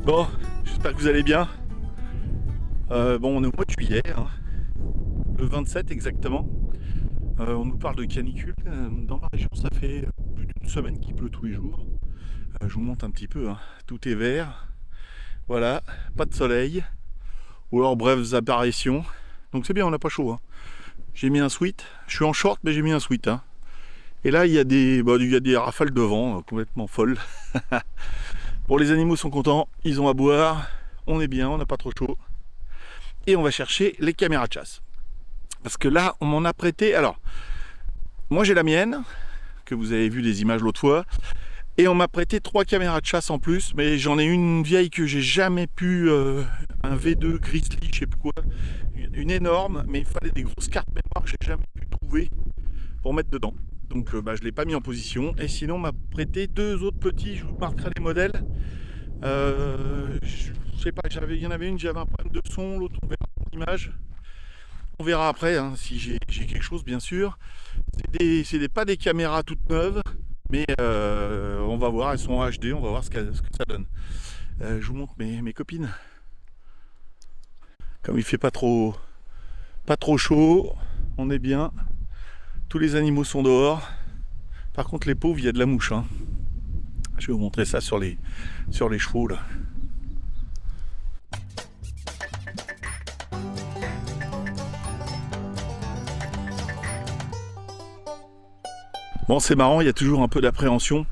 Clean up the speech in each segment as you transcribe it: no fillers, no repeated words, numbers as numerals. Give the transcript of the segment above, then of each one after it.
Bon, j'espère que vous allez bien. Bon, on est au mois de juillet, hein, le 27 exactement. On nous parle de canicule. Dans ma région, ça fait plus d'une semaine qu'il pleut tous les jours. Je vous montre un petit peu, hein. Tout est vert. Voilà, pas de soleil. Ou alors brèves apparitions. Donc c'est bien, on n'a pas chaud, hein. J'ai mis un sweat. Je suis en short, mais j'ai mis un sweat, hein. Et là, il y a des rafales de vent complètement folles. Bon, les animaux sont contents, ils ont à boire. On est bien, on n'a pas trop chaud. Et on va chercher les caméras de chasse. Parce que là, on m'en a prêté. Alors, moi j'ai la mienne, que vous avez vu des images l'autre fois. Et on m'a prêté 3 caméras de chasse en plus. Mais j'en ai une vieille que j'ai jamais pu. Un V2 Grizzly, je sais plus quoi. Une énorme, mais il fallait des grosses cartes mémoire que j'ai jamais pu trouver pour mettre dedans. Donc je ne l'ai pas mis en position. Et sinon, on m'a prêté 2 autres petits. Je vous marquerai les modèles. Je sais pas, il y en avait une, j'avais un problème de son, l'autre on verra l'image. On verra après, hein, si j'ai quelque chose bien sûr. Pas des caméras toutes neuves, mais on va voir, elles sont en HD, on va voir ce que ça donne. Je vous montre mes copines. Comme il fait pas trop chaud, on est bien. Tous les animaux sont dehors. Par contre les pauvres, il y a de la mouche, hein. Je vais vous montrer ça sur les chevaux là. Bon, c'est marrant, il y a toujours un peu d'appréhension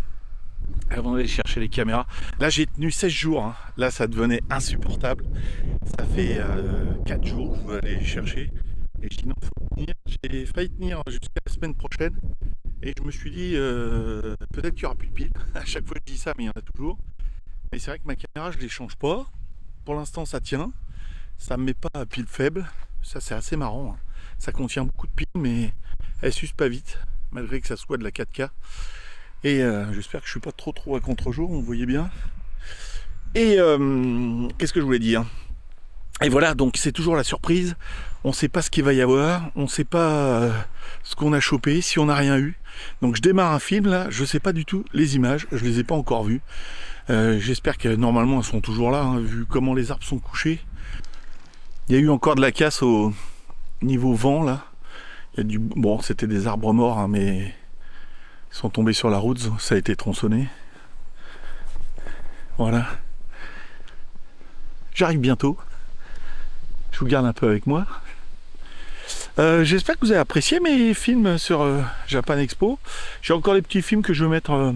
avant d'aller chercher les caméras. Là, j'ai tenu 16 jours, hein. Là, ça devenait insupportable. Ça fait 4 jours que je veux aller les chercher. Et je dis non, il faut tenir. J'ai failli tenir jusqu'à la semaine prochaine. Et je me suis dit, peut-être qu'il n'y aura plus de piles. À chaque fois, je dis ça, mais il y en a toujours. Mais c'est vrai que ma caméra, je ne les change pas. Pour l'instant, ça tient. Ça ne me met pas à pile faible. Ça, c'est assez marrant, hein. Ça contient beaucoup de piles, mais elles s'usent pas vite, malgré que ça soit de la 4K. Et j'espère que je suis pas trop à contre-jour, vous voyez bien. Et qu'est-ce que je voulais dire? Et voilà, donc c'est toujours la surprise. On sait pas ce qu'il va y avoir, on sait pas ce qu'on a chopé, si on n'a rien eu. Donc je démarre un film là, je sais pas du tout les images, je les ai pas encore vues. J'espère que normalement elles sont toujours là, hein, vu comment les arbres sont couchés. Il y a eu encore de la casse au niveau vent là. Bon, c'était des arbres morts, hein, mais ils sont tombés sur la route, ça a été tronçonné. Voilà. J'arrive bientôt. Je vous garde un peu avec moi. J'espère que vous avez apprécié mes films sur Japan Expo. J'ai encore des petits films que je vais mettre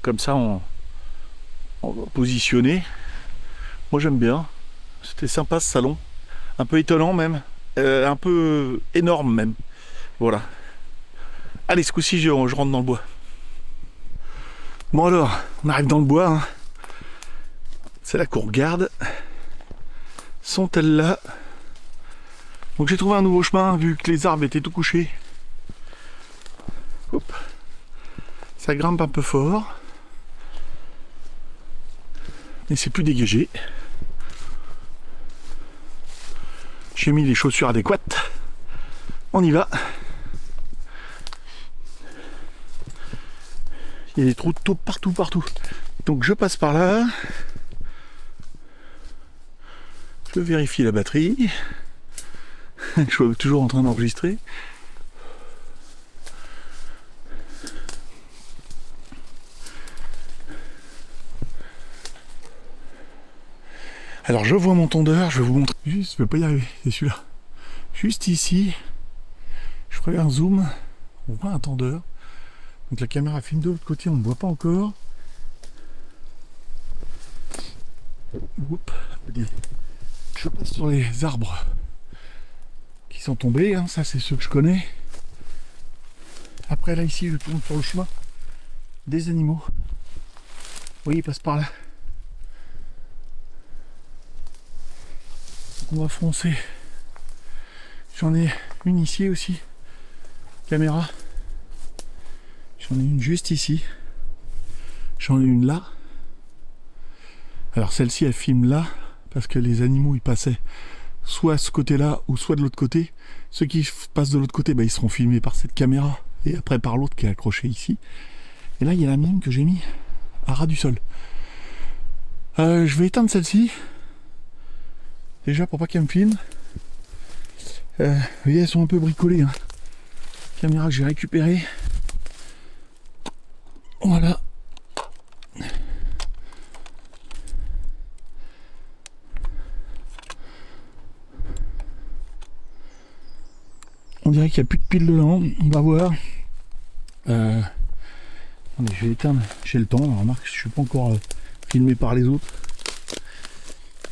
comme ça en positionné. Moi j'aime bien. C'était sympa ce salon. Un peu étonnant même. Un peu énorme même. Voilà. Allez, ce coup-ci, je rentre dans le bois. Bon alors, on arrive dans le bois, hein. C'est là qu'on regarde. Sont-elles là? Donc j'ai trouvé un nouveau chemin, vu que les arbres étaient tout couchés. Hop. Ça grimpe un peu fort. Mais c'est plus dégagé. J'ai mis les chaussures adéquates. On y va. Il y a des trous de taupe partout. Donc je passe par là. Je vérifie la batterie. Je suis toujours en train d'enregistrer. Alors je vois mon tondeur, je vais vous montrer. Juste, je vais pas y arriver, c'est celui-là. Juste ici. Je ferai un zoom. On voit un tondeur. Donc la caméra filme de l'autre côté, on ne voit pas encore. Oups. Je passe sur les arbres qui sont tombés, hein. Ça c'est ceux que je connais. Après là ici je tourne sur le chemin des animaux. Oui, il passe par là. Donc on va foncer. J'en ai une ici aussi. Caméra. J'en ai une juste ici. J'en ai une là. Alors celle-ci elle filme là parce que les animaux ils passaient soit à ce côté-là ou soit de l'autre côté. Ceux qui passent de l'autre côté, ils seront filmés par cette caméra et après par l'autre qui est accrochée ici. Et là il y a la mienne que j'ai mis à ras du sol. Je vais éteindre celle-ci. Déjà pour pas qu'elle me filme. Vous voyez, elles sont un peu bricolées. Hein. Caméra que j'ai récupérée. Voilà. On dirait qu'il n'y a plus de pile dedans. On va voir. Attendez, je vais éteindre. J'ai le temps. Remarque, je ne suis pas encore filmé par les autres.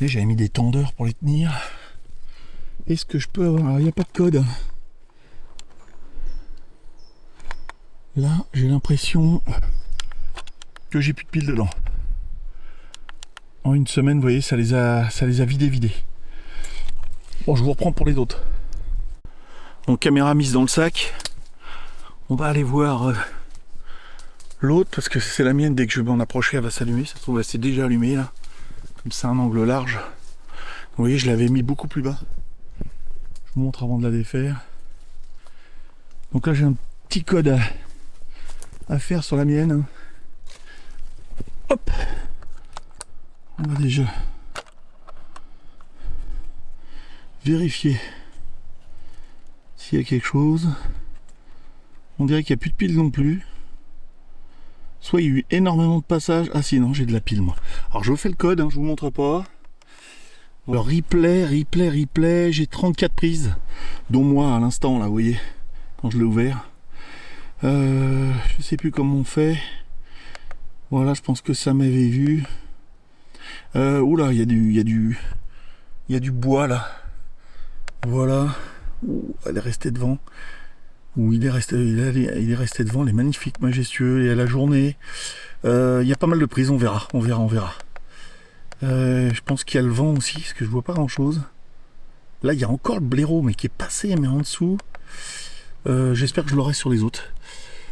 Et j'avais mis des tendeurs pour les tenir. Est-ce que je peux avoir... Il n'y a pas de code. Là, j'ai l'impression que j'ai plus de piles dedans. En une semaine, vous voyez, ça les a vidés. Bon, je vous reprends pour les autres. Donc, caméra mise dans le sac. On va aller voir l'autre, parce que c'est la mienne. Dès que je vais m'en approcher, elle va s'allumer. Ça se trouve, elle s'est déjà allumée, là. Comme c'est un angle large. Vous voyez, je l'avais mis beaucoup plus bas. Je vous montre avant de la défaire. Donc là, j'ai un petit code à faire sur la mienne. Hop! On va déjà vérifier s'il y a quelque chose. On dirait qu'il n'y a plus de pile non plus. Soit il y a eu énormément de passages. Ah si, non, j'ai de la pile moi. Alors je vous fais le code, hein, je vous montre pas. Alors replay, j'ai 34 prises, dont moi à l'instant là, vous voyez, quand je l'ai ouvert. Je sais plus comment on fait. Voilà, je pense que ça m'avait vu. Oula, il y a du bois là. Voilà. Ouh, elle est restée devant. Ou il est resté devant. Elle est magnifique, majestueux. Et à la journée, il y a pas mal de prises. On verra. Je pense qu'il y a le vent aussi, parce que je vois pas grand chose. Là, il y a encore le blaireau, mais qui est passé, mais en dessous. J'espère que je l'aurai sur les autres.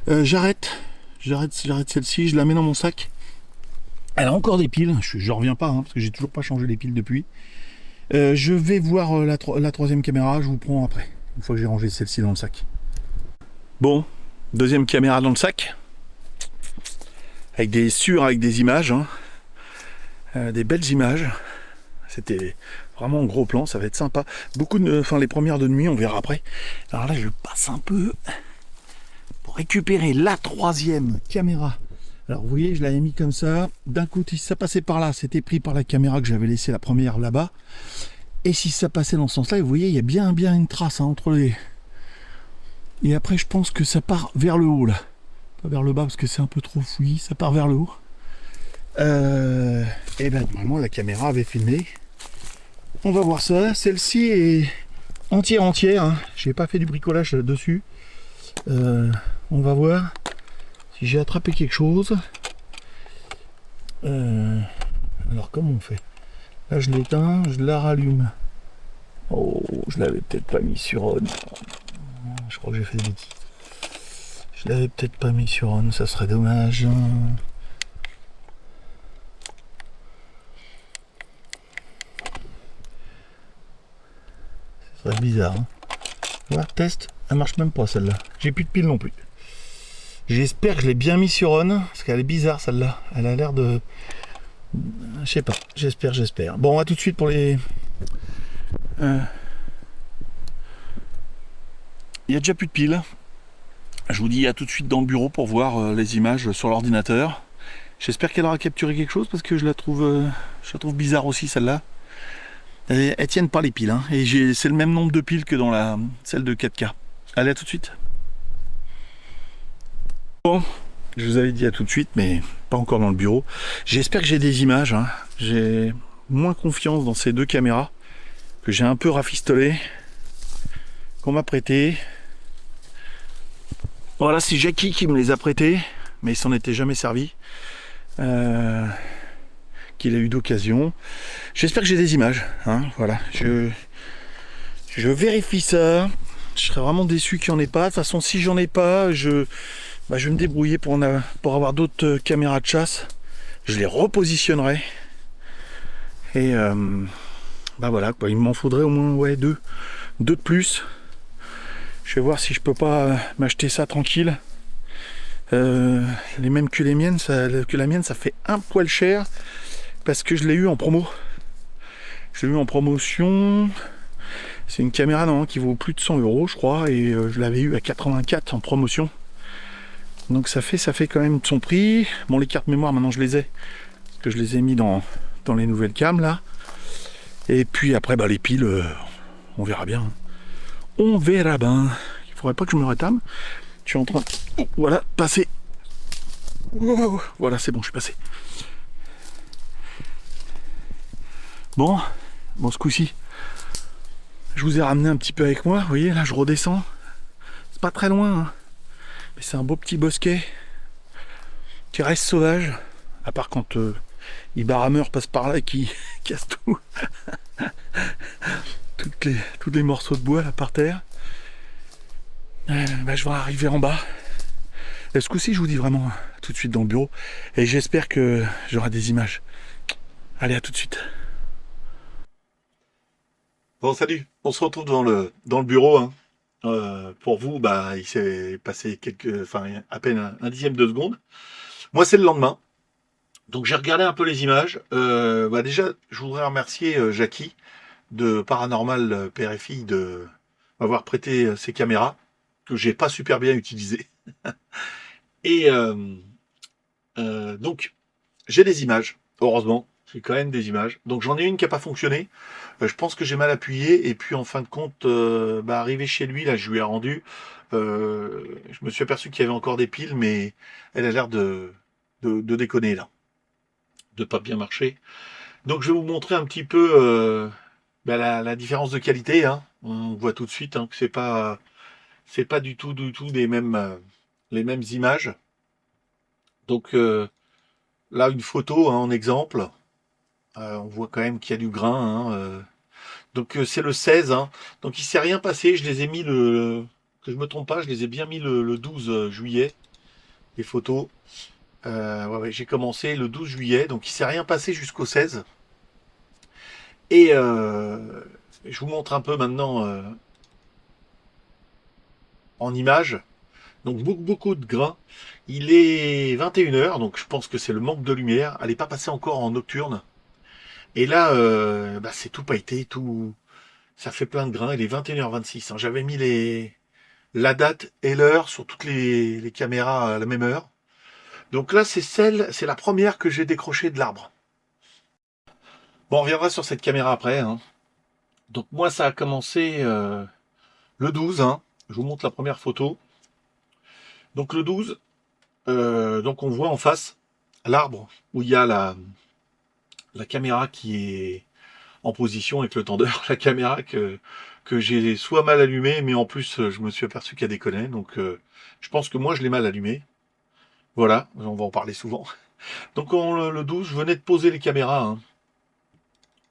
J'arrête celle-ci, je la mets dans mon sac. Elle a encore des piles, je reviens pas, hein, parce que j'ai toujours pas changé les piles depuis. Je vais voir la troisième caméra, je vous prends après, une fois que j'ai rangé celle-ci dans le sac. Bon, deuxième caméra dans le sac. Avec des images, hein. Des belles images. C'était vraiment un gros plan, ça va être sympa. Les premières de nuit, on verra après. Alors là, je passe un peu pour récupérer la troisième caméra. Alors vous voyez, je l'avais mis comme ça. D'un coup, si ça passait par là, c'était pris par la caméra que j'avais laissé la première là-bas. Et si ça passait dans ce sens-là, vous voyez, il y a bien une trace hein, entre les... Et après, je pense que ça part vers le haut, là. Pas vers le bas, parce que c'est un peu trop fouillis. Ça part vers le haut. Et ben, normalement, la caméra avait filmé. On va voir ça. Celle-ci est entière. Hein. J'ai pas fait du bricolage dessus. On va voir si j'ai attrapé quelque chose. Alors, comment on fait? Là, je l'éteins, je la rallume. Oh, je l'avais peut-être pas mis sur on. Je crois que j'ai fait des bêtises. Je l'avais peut-être pas mis sur on, ça serait dommage. Ça serait bizarre. Hein. Voilà, test. Elle marche même pas celle-là. J'ai plus de pile non plus. J'espère que je l'ai bien mis sur on, parce qu'elle est bizarre celle-là. Elle a l'air de... Je sais pas. J'espère. Bon, à tout de suite pour les... Il y a déjà plus de piles. Je vous dis à tout de suite dans le bureau pour voir les images sur l'ordinateur. J'espère qu'elle aura capturé quelque chose parce que je la trouve bizarre aussi celle-là. Elles tiennent pas les piles. Hein, et c'est le même nombre de piles que dans celle de 4K. Allez, à tout de suite. Bon, je vous avais dit à tout de suite, mais pas encore dans le bureau. J'espère que j'ai des images. Hein. J'ai moins confiance dans ces deux caméras que j'ai un peu rafistolé, qu'on m'a prêté. Voilà, c'est Jackie qui me les a prêtés, mais il s'en était jamais servi. Qu'il a eu d'occasion. J'espère que j'ai des images. Hein, voilà, je vérifie ça. Je serais vraiment déçu qu'il n'y en ait pas. De toute façon, si j'en ai pas, je vais me débrouiller pour avoir d'autres caméras de chasse. Je les repositionnerai. Et voilà, quoi. Il m'en faudrait au moins deux de plus. Je vais voir si je peux pas m'acheter ça tranquille. Les mêmes que les miennes, que la mienne, ça fait un poil cher. parce que je l'ai eu en promo. Je l'ai eu en promotion. C'est une caméra non, qui vaut plus de 100 euros, je crois, et je l'avais eu à 84 en promotion. Donc ça fait quand même son prix. Bon, les cartes mémoire, maintenant je les ai, parce que je les ai mis dans les nouvelles cams là. Et puis après, bah, les piles, on verra bien. On verra bien. Il faudrait pas que je me rétame. Je suis en train, voilà, passer. Voilà, c'est bon, je suis passé. Bon, ce coup-ci, je vous ai ramené un petit peu avec moi. Vous voyez, là, je redescends. C'est pas très loin, hein. Mais c'est un beau petit bosquet qui reste sauvage. À part quand les barrameurs passent par là et qui cassent tout. tous les morceaux de bois là par terre. Bah, je vais arriver en bas. Et ce coup-ci, je vous dis vraiment tout de suite dans le bureau. Et j'espère que j'aurai des images. Allez, à tout de suite. Bon, salut. On se retrouve dans le bureau, hein. Pour vous, bah, il s'est passé à peine un dixième de seconde. Moi, c'est le lendemain. Donc, j'ai regardé un peu les images. Bah, déjà, je voudrais remercier Jackie de Paranormal Père et Fille de m'avoir prêté ses caméras que j'ai pas super bien utilisées. Et donc, j'ai des images, heureusement. J'ai quand même des images. Donc j'en ai une qui n'a pas fonctionné. Je pense que j'ai mal appuyé. Et puis en fin de compte, arrivé chez lui, là, je lui ai rendu. Je me suis aperçu qu'il y avait encore des piles, mais elle a l'air de déconner là. De pas bien marcher. Donc je vais vous montrer un petit peu la différence de qualité, hein. On voit tout de suite hein, que c'est pas du tout les mêmes images. Donc là, une photo hein, en exemple. On voit quand même qu'il y a du grain. Hein, Donc c'est le 16. Hein. Donc il s'est rien passé. Je les ai mis que je me trompe pas, je les ai bien mis le 12 juillet. Les photos. Ouais, j'ai commencé le 12 juillet. Donc il s'est rien passé jusqu'au 16. Et je vous montre un peu maintenant en image. Donc beaucoup de grain. Il est 21h, donc je pense que c'est le manque de lumière. Elle n'est pas passée encore en nocturne. Et là, c'est tout pailleté, tout. Ça fait plein de grains. Il est 21h26. Hein. J'avais mis la date et l'heure sur toutes les caméras à la même heure. Donc là, c'est la première que j'ai décrochée de l'arbre. Bon, on reviendra sur cette caméra après. Hein. Donc moi, ça a commencé le 12. Hein. Je vous montre la première photo. Donc le 12, donc on voit en face l'arbre où il y a la caméra qui est en position avec le tendeur, la caméra que j'ai soit mal allumée, mais en plus je me suis aperçu qu'elle déconnait, donc je pense que moi je l'ai mal allumée. Voilà, on va en parler souvent. Donc le 12, je venais de poser les caméras, hein.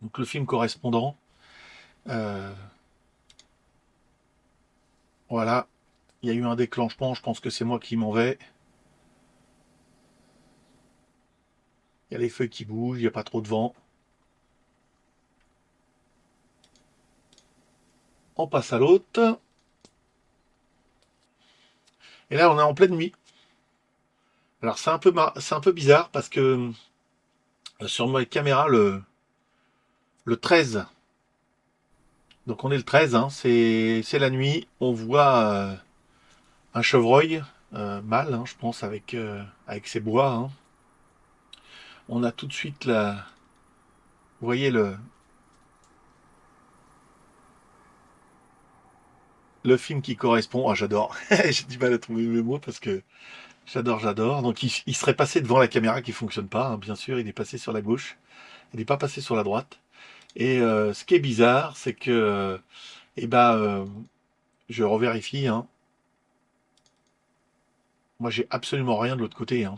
Donc le film correspondant. Euh, voilà, il y a eu un déclenchement, je pense que c'est moi qui m'en vais. Il y a les feuilles qui bougent, il n'y a pas trop de vent. On passe à l'autre. Et là on est en pleine nuit. Alors c'est un peu bizarre parce que sur ma caméra le 13. Donc on est le 13, hein, c'est la nuit. On voit un chevreuil mâle, hein, je pense, avec ses bois. Hein. On a tout de suite vous voyez le film qui correspond. Ah, j'adore. J'ai du mal à trouver mes mots parce que j'adore. Donc il serait passé devant la caméra qui fonctionne pas, hein, bien sûr. Il est passé sur la gauche. Il n'est pas passé sur la droite. Et ce qui est bizarre, c'est que je revérifie. Hein. Moi, j'ai absolument rien de l'autre côté. Hein.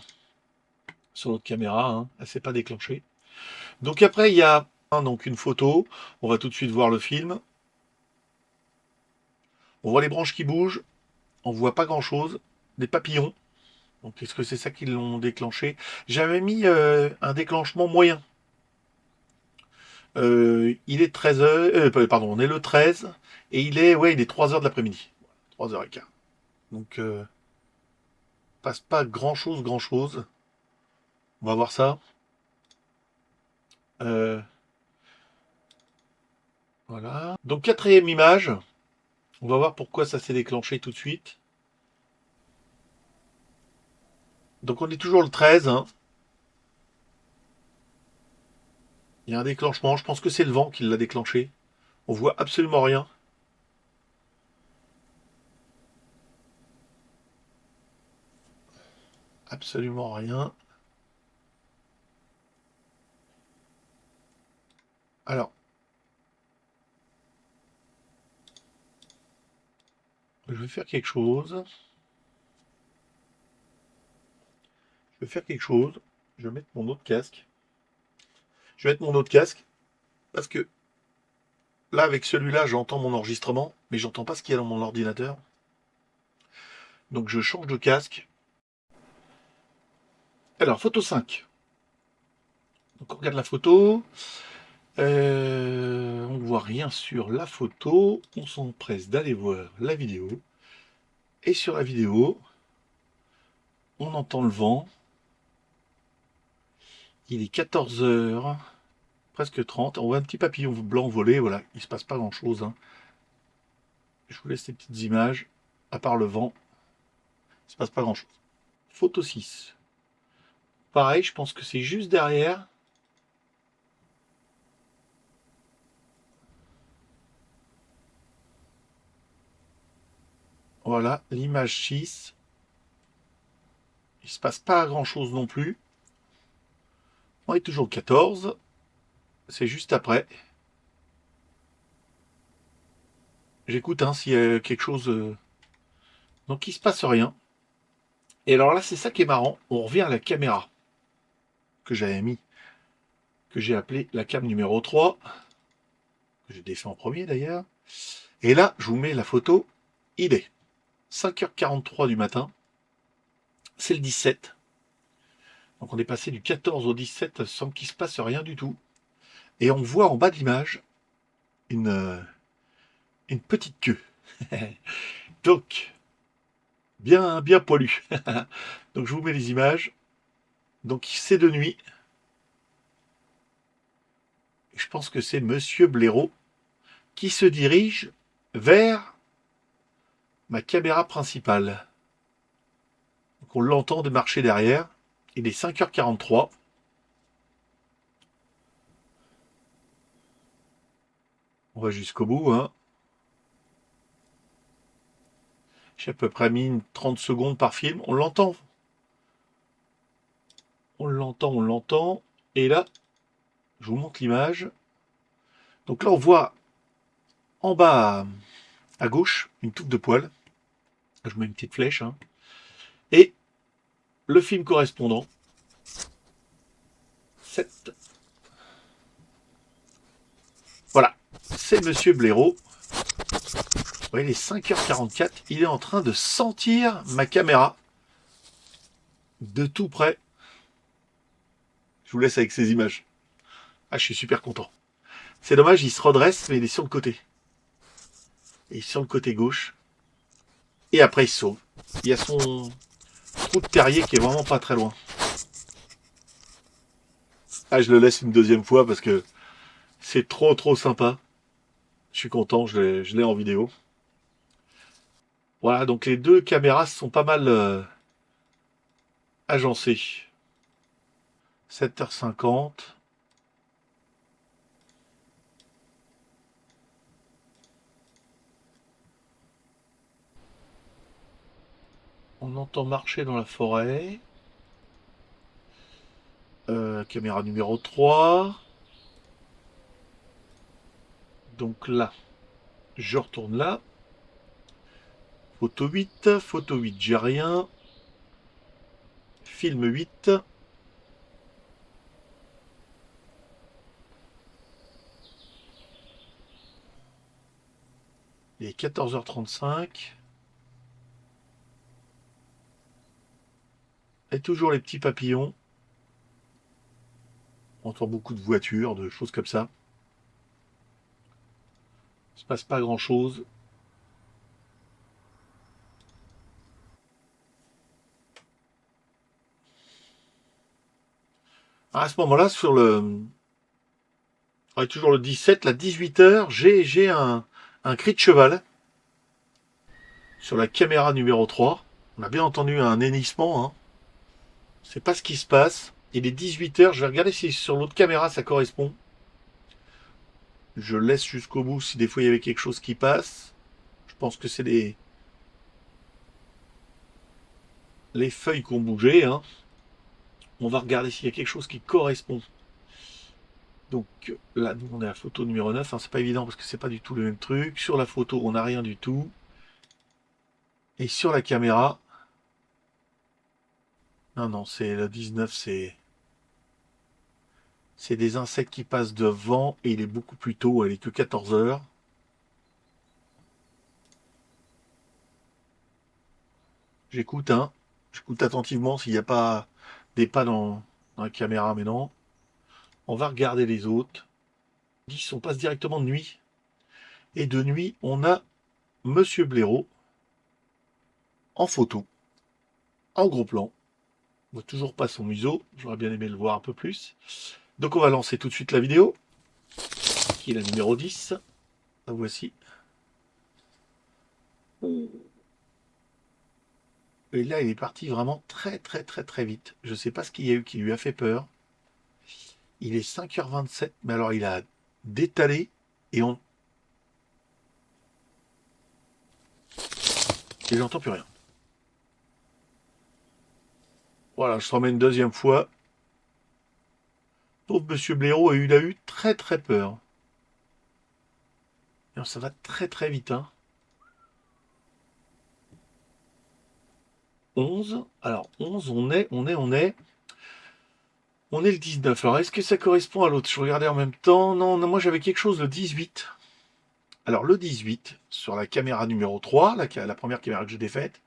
Sur l'autre caméra, hein. Elle s'est pas déclenchée. Donc après, il y a donc une photo. On va tout de suite voir le film. On voit les branches qui bougent. On voit pas grand-chose. Des papillons. Donc est-ce que c'est ça qui l'ont déclenché? J'avais mis un déclenchement moyen. Il est 13h. Pardon, on est le 13. Et il est 3h de l'après-midi. 3h15. Donc passe pas grand chose. On va voir ça. Euh, voilà. Donc quatrième image. On va voir pourquoi ça s'est déclenché tout de suite. Donc on est toujours le 13. Hein. Il y a un déclenchement. Je pense que c'est le vent qui l'a déclenché. On voit absolument rien. Absolument rien. Alors, je vais faire quelque chose. Je vais faire quelque chose. Je vais mettre mon autre casque. Je vais mettre mon autre casque parce que là, avec celui-là, j'entends mon enregistrement, mais j'entends pas ce qu'il y a dans mon ordinateur. Donc je change de casque. Alors, photo 5. Donc on regarde la photo. On ne voit rien sur la photo. On s'empresse d'aller voir la vidéo. Et sur la vidéo, on entend le vent. Il est 14 heures, presque 30. On voit un petit papillon blanc voler. Voilà, il ne se passe pas grand-chose. Hein. Je vous laisse ces petites images. À part le vent, il ne se passe pas grand-chose. Photo 6. Pareil, je pense que c'est juste derrière. Voilà, l'image 6. Il ne se passe pas grand-chose non plus. On est toujours 14. C'est juste après. J'écoute hein, s'il y a quelque chose. Donc il se passe rien. Et alors là, c'est ça qui est marrant. On revient à la caméra que j'avais mis, que j'ai appelée la cam numéro 3, que j'ai défait en premier d'ailleurs. Et là, je vous mets la photo. Il est 5h43 du matin. C'est le 17. Donc on est passé du 14 au 17 sans qu'il se passe rien du tout. Et on voit en bas de l'image une petite queue. Donc, bien, bien poilu. Donc je vous mets les images. Donc c'est de nuit. Je pense que c'est Monsieur Blaireau qui se dirige vers ma caméra principale. Donc on l'entend de marcher derrière. Il est 5h43. On va jusqu'au bout. Hein. J'ai à peu près mis 30 secondes par film. On l'entend. On l'entend, on l'entend. Et là, je vous montre l'image. Donc là, on voit en bas à gauche une touffe de poils. Je mets une petite flèche. Hein. Et le film correspondant. 7. Voilà. C'est Monsieur Blaireau. Vous voyez, il est 5h44. Il est en train de sentir ma caméra de tout près. Je vous laisse avec ces images. Ah, je suis super content. C'est dommage, il se redresse, mais il est sur le côté. Et sur le côté gauche. Et après, il se sauve. Il y a son trou de terrier qui est vraiment pas très loin. Ah, je le laisse une deuxième fois parce que c'est trop trop sympa. Je suis content, je l'ai en vidéo. Voilà, donc les deux caméras sont pas mal agencées. 7h50. On entend marcher dans la forêt. Caméra numéro 3. Donc là, je retourne là. Photo 8. Photo 8, j'ai rien. Film 8. Il est 14h35. Et toujours les petits papillons. On entend beaucoup de voitures, de choses comme ça. Il ne se passe pas grand chose. À ce moment-là, sur le Ouais, toujours le 17, la 18h, j'ai un cri de cheval sur la caméra numéro 3. On a bien entendu un hennissement, hein. C'est pas ce qui se passe. Il est 18h, je vais regarder si sur l'autre caméra ça correspond. Je laisse jusqu'au bout si des fois il y avait quelque chose qui passe. Je pense que c'est les feuilles qui ont bougé, hein. On va regarder s'il y a quelque chose qui correspond. Donc là, nous on est à la photo numéro 9, hein. C'est pas évident parce que c'est pas du tout le même truc. Sur la photo, on n'a rien du tout. Et sur la caméra, non, non, c'est le 19, c'est des insectes qui passent devant et il est beaucoup plus tôt, elle est que 14h. J'écoute, hein. J'écoute attentivement s'il n'y a pas des pas dans la caméra, mais non. On va regarder les autres. On passe directement de nuit. Et de nuit, on a Monsieur Blaireau en photo, en gros plan. On voit toujours pas son museau. J'aurais bien aimé le voir un peu plus. Donc on va lancer tout de suite la vidéo, qui est la numéro 10. La voici. Et là, il est parti vraiment très très très très vite. Je sais pas ce qu'il y a eu qui lui a fait peur. Il est 5h27, mais alors il a détalé et et j'entends plus rien. Voilà, je te remets une deuxième fois. Pauvre Monsieur Blaireau il a eu très très peur. Alors, ça va très très vite, hein. 11. Alors 11, on est le 19. Alors est-ce que ça correspond à l'autre? Je regardais en même temps. Non, non, moi j'avais quelque chose le 18. Alors le 18, sur la caméra numéro 3, la première caméra que j'ai défaite,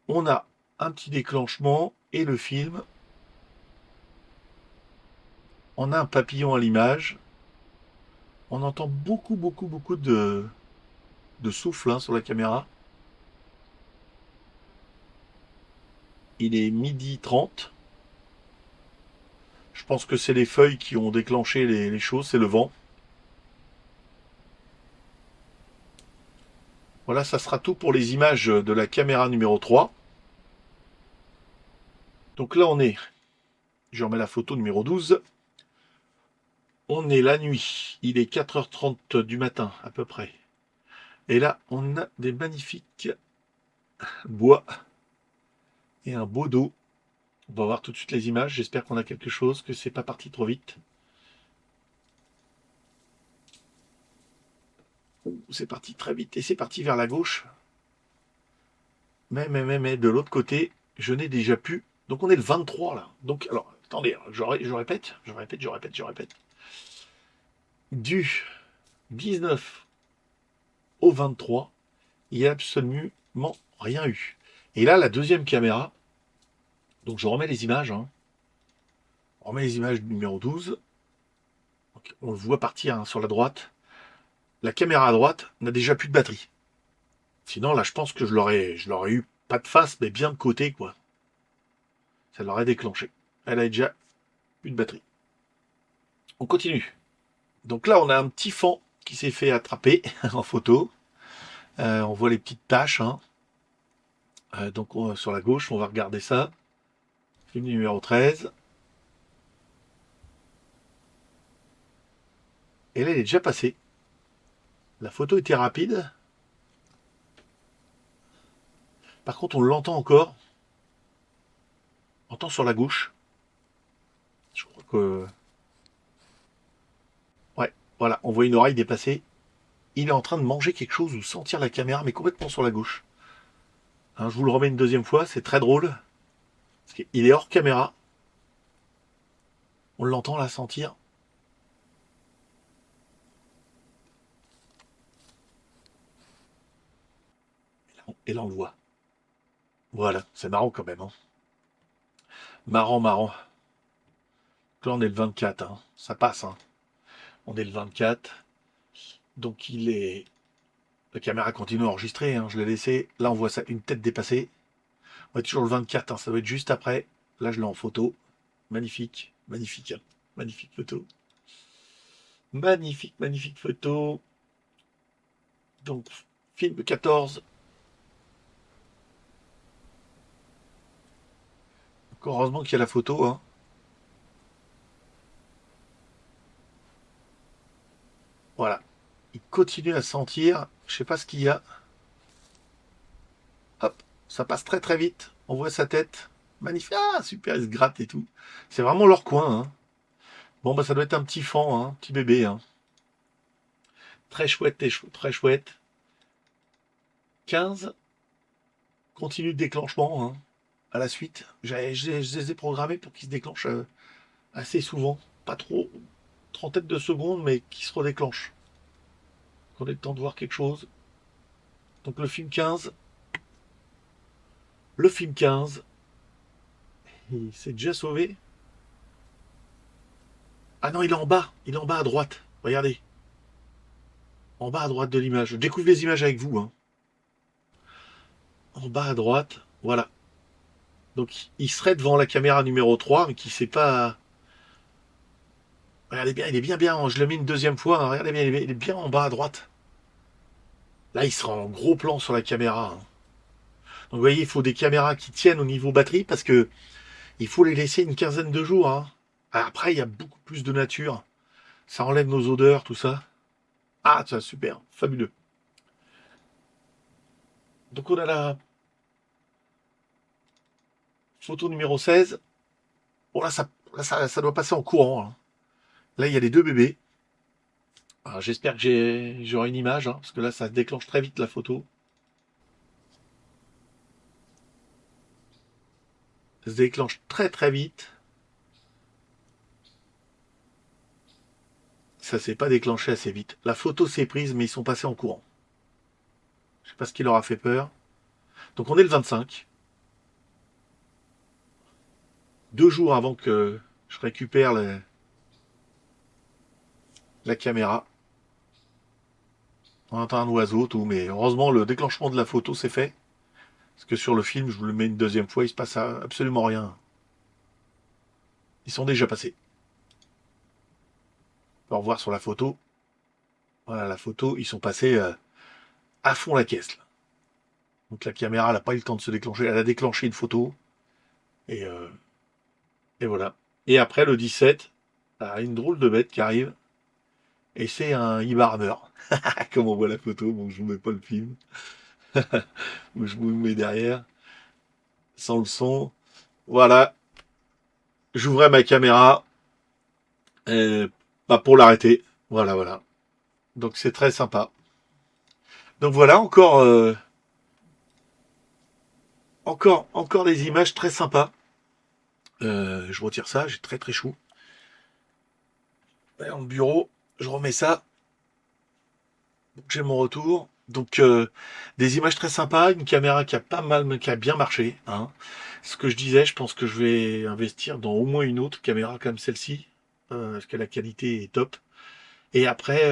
on a un petit déclenchement et le film. On a un papillon à l'image. On entend beaucoup, beaucoup, beaucoup de souffle, hein, sur la caméra. Il est 12h30. Je pense que c'est les feuilles qui ont déclenché les choses, c'est le vent. Voilà, ça sera tout pour les images de la caméra numéro 3. Donc là, je remets la photo numéro 12. On est la nuit. Il est 4h30 du matin, à peu près. Et là, on a des magnifiques bois et un beau dos. On va voir tout de suite les images. J'espère qu'on a quelque chose, que c'est pas parti trop vite. C'est parti très vite et c'est parti vers la gauche. Mais de l'autre côté, je n'ai déjà plus. Donc on est le 23 là. Donc, alors, attendez, je répète. Du 19 au 23, il n'y a absolument rien eu. Et là, la deuxième caméra, donc je remets les images, hein. On remet les images numéro 12. Donc, on le voit partir, hein, sur la droite. La caméra à droite n'a déjà plus de batterie. Sinon, là, je pense que je l'aurais eu pas de face, mais bien de côté, quoi. Ça l'aurait déclenché. Elle a déjà plus de batterie. On continue. Donc là, on a un petit fan qui s'est fait attraper en photo. On voit les petites taches, hein. Donc sur la gauche, on va regarder ça. Film numéro 13. Et là, elle est déjà passée. La photo était rapide. Par contre, on l'entend encore. On entend sur la gauche. Je crois que... Ouais, voilà, on voit une oreille dépasser. Il est en train de manger quelque chose ou sentir la caméra, mais complètement sur la gauche. Hein, je vous le remets une deuxième fois, c'est très drôle. Parce qu'il est hors caméra. On l'entend là sentir. Et là, on le voit. Voilà, c'est marrant quand même, hein. Marrant, marrant. Là, on est le 24, hein. Ça passe, hein. On est le 24. Donc, la caméra continue à enregistrer, hein. Je l'ai laissé. Là, on voit ça, une tête dépassée. On est toujours le 24, hein. Ça doit être juste après. Là, je l'ai en photo. Magnifique, magnifique, hein. Magnifique photo. Magnifique, magnifique photo. Donc, film 14. Heureusement qu'il y a la photo, hein. Voilà. Il continue à sentir. Je sais pas ce qu'il y a. Hop, ça passe très très vite. On voit sa tête. Magnifique. Ah, super, il se gratte et tout. C'est vraiment leur coin, hein. Bon, bah, ça doit être un petit fan, hein, un petit bébé, hein. Très chouette, très chouette. 15. Continue de déclenchement, hein, à la suite. Je les ai programmés pour qu'ils se déclenchent assez souvent. Pas trop. Trentaine de secondes, mais qui se redéclenchent. Qu'on ait le temps de voir quelque chose. Donc le film 15. Le film 15. Il s'est déjà sauvé. Ah non, il est en bas. Il est en bas à droite. Regardez. En bas à droite de l'image. Je découvre les images avec vous, hein. En bas à droite. Voilà. Donc il serait devant la caméra numéro 3, mais qui sait pas. Regardez bien, il est bien bien. Je le mets une deuxième fois, hein. Regardez bien, il est bien en bas à droite. Là, il sera en gros plan sur la caméra, hein. Donc vous voyez, il faut des caméras qui tiennent au niveau batterie parce que il faut les laisser une quinzaine de jours, hein. Après, il y a beaucoup plus de nature. Ça enlève nos odeurs, tout ça. Ah, ça, super, fabuleux. Donc on a la photo numéro 16. Bon, ça doit passer en courant, hein. Là, il y a les deux bébés. Alors, j'espère que j'aurai une image, hein, parce que là, ça déclenche très vite la photo. Ça se déclenche très très vite. Ça s'est pas déclenché assez vite. La photo s'est prise, mais ils sont passés en courant. Je sais pas ce qui leur a fait peur. Donc on est le 25. 2 jours avant que je récupère la caméra. On entend un oiseau, tout, mais heureusement le déclenchement de la photo s'est fait. Parce que sur le film, je vous le mets une deuxième fois, il se passe absolument rien. Ils sont déjà passés. On peut revoir sur la photo. Voilà la photo, ils sont passés à fond la caisse, là. Donc la caméra n'a pas eu le temps de se déclencher. Elle a déclenché une photo. Et, euh, et voilà. Et après le 17, une drôle de bête qui arrive. Et c'est un Ibarner. Comme on voit la photo, bon je vous mets pas le film. Où je vous mets derrière. Sans le son. Voilà. J'ouvrais ma caméra. Bah, pour l'arrêter. Voilà, voilà. Donc c'est très sympa. Donc voilà, encore des images très sympas. Je retire ça, j'ai très très chaud. Dans le bureau, je remets ça. J'ai mon retour. Donc des images très sympas, une caméra qui a pas mal, qui a bien marché, hein. Ce que je disais, je pense que je vais investir dans au moins une autre caméra comme celle-ci, parce que la qualité est top. Et après,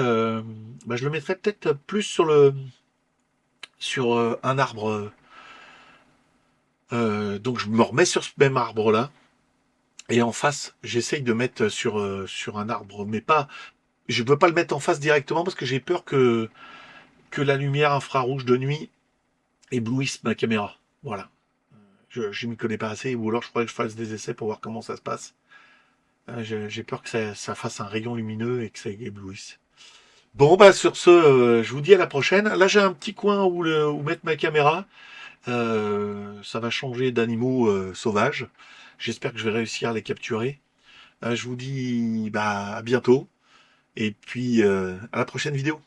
bah, je le mettrai peut-être plus sur un arbre. Donc je me remets sur ce même arbre-là. Et en face, j'essaye de mettre sur un arbre, mais pas. Je ne veux pas le mettre en face directement parce que j'ai peur que la lumière infrarouge de nuit éblouisse ma caméra. Voilà. Je m'y connais pas assez, ou alors je faudrait que je fasse des essais pour voir comment ça se passe. J'ai peur que ça fasse un rayon lumineux et que ça éblouisse. Bon, bah sur ce, je vous dis à la prochaine. Là, j'ai un petit coin où mettre ma caméra. Ça va changer d'animaux sauvages. J'espère que je vais réussir à les capturer. Je vous dis bah, à bientôt. Et puis à la prochaine vidéo.